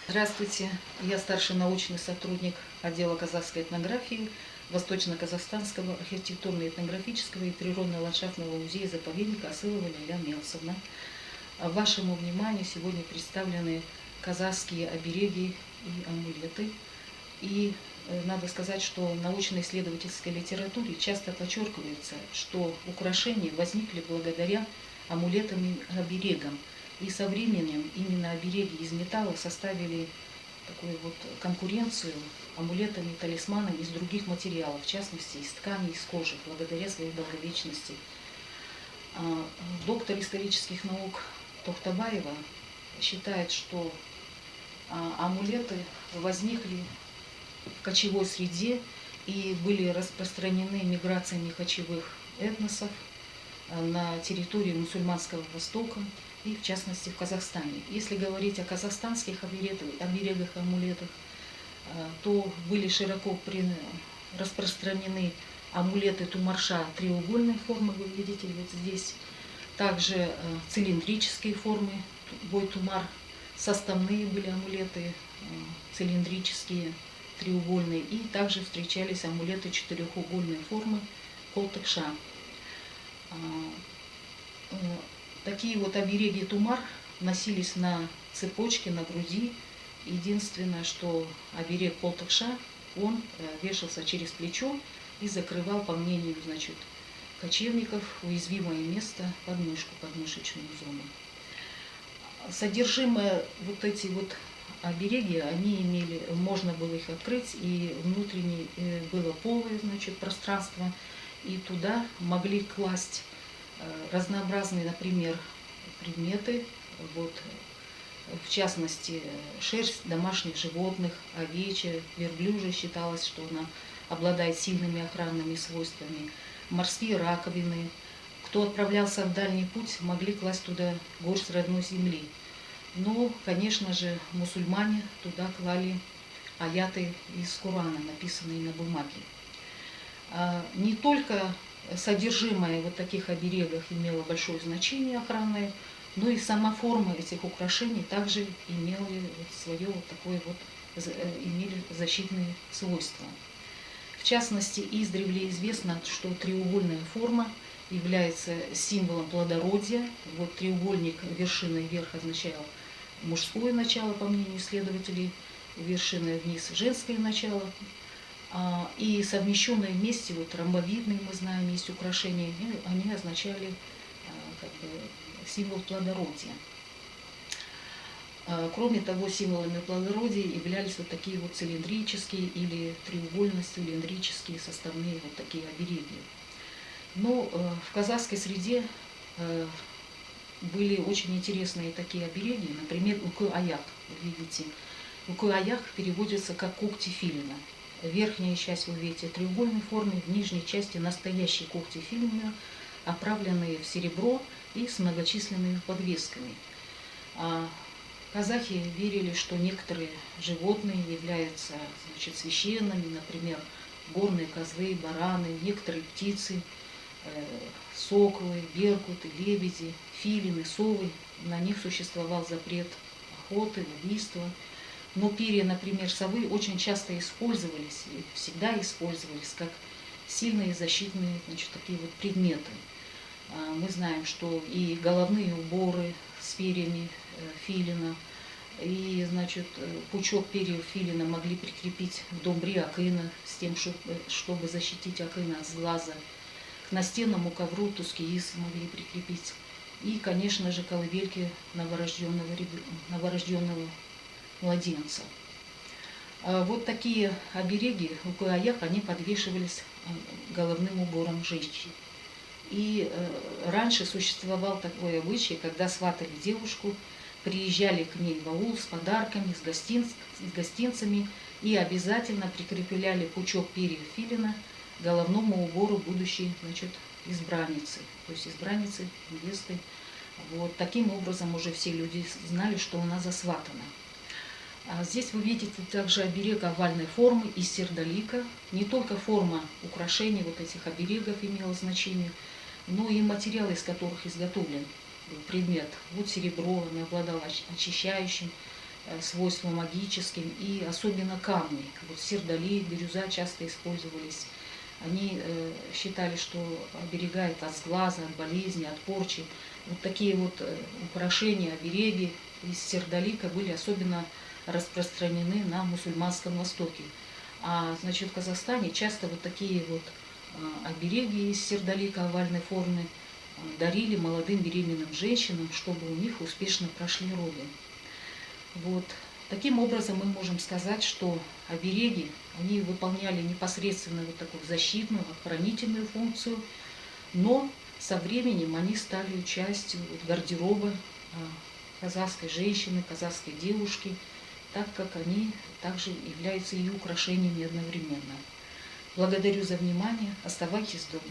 Здравствуйте, я старший научный сотрудник отдела казахской этнографии Восточно-Казахстанского архитектурно-этнографического и природно-ландшафтного музея-заповедника Асылова Лейля Мелсовна. Вашему вниманию сегодня представлены казахские обереги и амулеты. И надо сказать, что в научно-исследовательской литературе часто подчеркивается, что украшения возникли благодаря амулетам и оберегам. И со временем именно обереги из металла составили такую вот конкуренцию амулетам и талисманам из других материалов, в частности из ткани, из кожи, благодаря своей долговечности. Доктор исторических наук Тохтабаева считает, что амулеты возникли в кочевой среде и были распространены миграциями кочевых этносов на территории мусульманского Востока и, в частности, в Казахстане. Если говорить о казахстанских оберегах и амулетах, то были широко распространены амулеты тумарша треугольной формы, вы видите вот здесь, также цилиндрические формы, бой-тумар, составные были амулеты цилиндрические, треугольные, и также встречались амулеты четырехугольной формы колтыкша. Такие вот обереги тумар носились на цепочке, на груди. Единственное, что оберег колтыкша, он вешался через плечо и закрывал, по мнению, значит, кочевников, уязвимое место, подмышку, подмышечную зону. Содержимое вот эти вот обереги, они имели, можно было их открыть, и внутренне было полое, значит, пространство, и туда могли класть разнообразные, например, предметы, вот, в частности, шерсть домашних животных, овечья, верблюжья считалось, что она обладает сильными охранными свойствами, морские раковины. Кто отправлялся в дальний путь, могли класть туда горсть родной земли. Но, конечно же, мусульмане туда клали аяты из Корана, написанные на бумаге. Не только содержимое вот таких оберегов имело большое значение охранное, но и сама форма этих украшений также имела свое вот такое вот, имели защитные свойства. В частности, издревле известно, что треугольная форма является символом плодородия. Вот треугольник вершиной вверх означал мужское начало, по мнению исследователей, вершиной вниз женское начало. И совмещенные вместе, вот ромбовидные, мы знаем, есть украшения, они означали как бы символ плодородия. Кроме того, символами плодородия являлись вот такие вот цилиндрические или треугольно-цилиндрические составные вот такие обереги. Но в казахской среде были очень интересные такие обереги, например, укы-аяк, видите. Укы-аяк переводится как когти филина. Верхняя часть, вы видите, треугольной формы, в нижней части настоящие когти филина, оправленные в серебро и с многочисленными подвесками. Казахи верили, что некоторые животные являются, значит, священными, например, горные козлы, бараны, некоторые птицы, соколы, беркуты, лебеди, филины, совы. На них существовал запрет охоты, убийства. Но перья, например, совы очень часто использовались, и всегда использовались как сильные защитные, значит, такие вот предметы. Мы знаем, что и головные уборы с перьями филина, и, значит, пучок перьев филина могли прикрепить в домбре акына с тем, чтобы защитить акына от сглаза. К настенному ковру тускиис могли прикрепить. И, конечно же, колыбельки новорожденного младенца. Вот такие обереги, укы-аяк, они подвешивались головным убором женщин. И раньше существовал такой обычай, когда сватали девушку, приезжали к ней в аул с подарками, с гостинцами и обязательно прикрепляли пучок перьев филина к головному убору будущей, значит, избранницы, то есть избранницы, невесты. Вот таким образом уже все люди знали, что она засватана. Здесь вы видите также оберег овальной формы из сердолика. Не только форма украшений вот этих оберегов имела значение, но и материал, из которых изготовлен предмет. Вот серебро, оно обладало очищающим свойства магическим, и особенно камни. Вот сердоли, бирюза часто использовались. Они считали, что оберегает от сглаза, от болезни, от порчи. Вот такие вот украшения, обереги из сердолика были особенно распространены на мусульманском Востоке. А значит, в Казахстане часто вот такие вот обереги из сердолика овальной формы дарили молодым беременным женщинам, чтобы у них успешно прошли роды. Вот. Таким образом мы можем сказать, что обереги, они выполняли непосредственно вот такую защитную, охранительную функцию, но со временем они стали частью гардероба казахской женщины, казахской девушки, так как они также являются и украшениями одновременно. Благодарю за внимание. Оставайтесь дома.